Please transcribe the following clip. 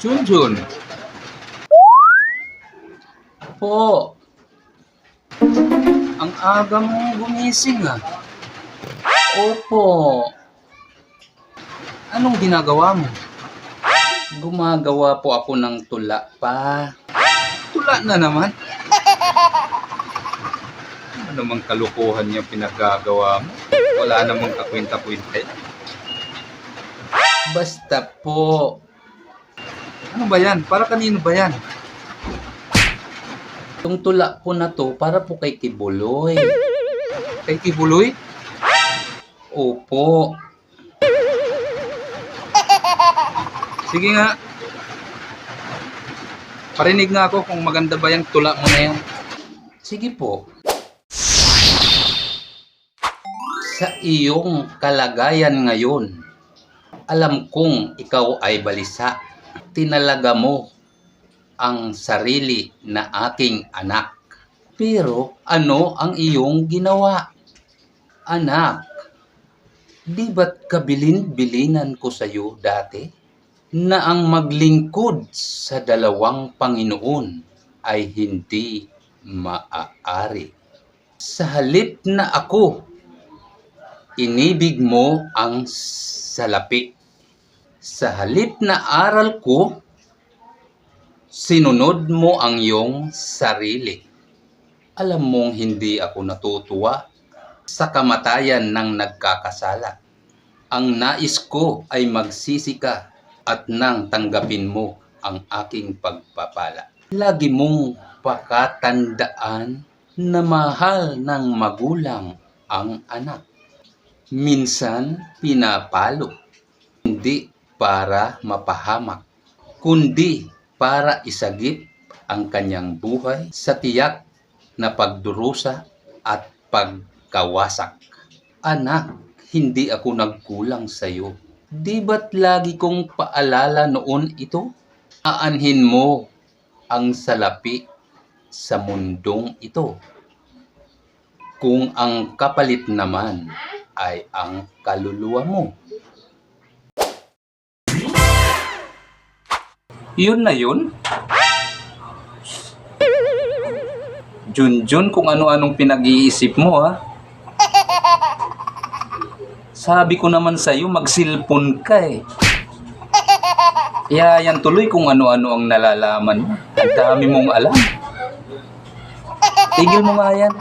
Junjun. Po. Ang aga mong gumising ah. Opo. Anong ginagawa mo? Gumagawa po ako ng tula pa. Tula na naman? Ano namang kalukuhan yung pinagagawa mo? Wala namang kakwenta-kwenta. Basta po. Ano ba yan? Para kanino ba yan? Itong tula po na to, para po kay Kibuloy. Kay Kibuloy? Opo. Sige nga. Parinig nga ako kung maganda ba yung tula mo na yan. Sige po. Sa iyong kalagayan ngayon, alam kong ikaw ay balisa. Tinalaga mo ang sarili na aking anak. Pero ano ang iyong ginawa? Anak, di ba't kabilin-bilinan ko sa iyo dati na ang maglingkod sa dalawang Panginoon ay hindi maaari? Sa halip na ako, inibig mo ang salapi. Sa halip na aral ko, sinunod mo ang iyong sarili. Alam mong hindi ako natutuwa sa kamatayan ng nagkakasala. Ang nais ko ay magsisi ka at nang tanggapin mo ang aking pagpapala. Lagi mong pakatandaan na mahal ng magulang ang anak. Minsan pinapalo, hindi para mapahamak, kundi para isagip ang kanyang buhay sa tiyak na pagdurusa at pagkawasak. Anak, hindi ako nagkulang sa iyo. Di ba't lagi kong paalala noon ito? Aanhin mo ang salapi sa mundong ito. Kung ang kapalit naman ay ang kaluluwa mo. Yun na yun? Junjun kung ano-anong pinag-iisip mo ha. Sabi ko naman sa'yo, magsilpon ka eh. Kaya yan tuloy kung ano-ano ang nalalaman mo. Ang dami mong alam. Tigil mo nga yan.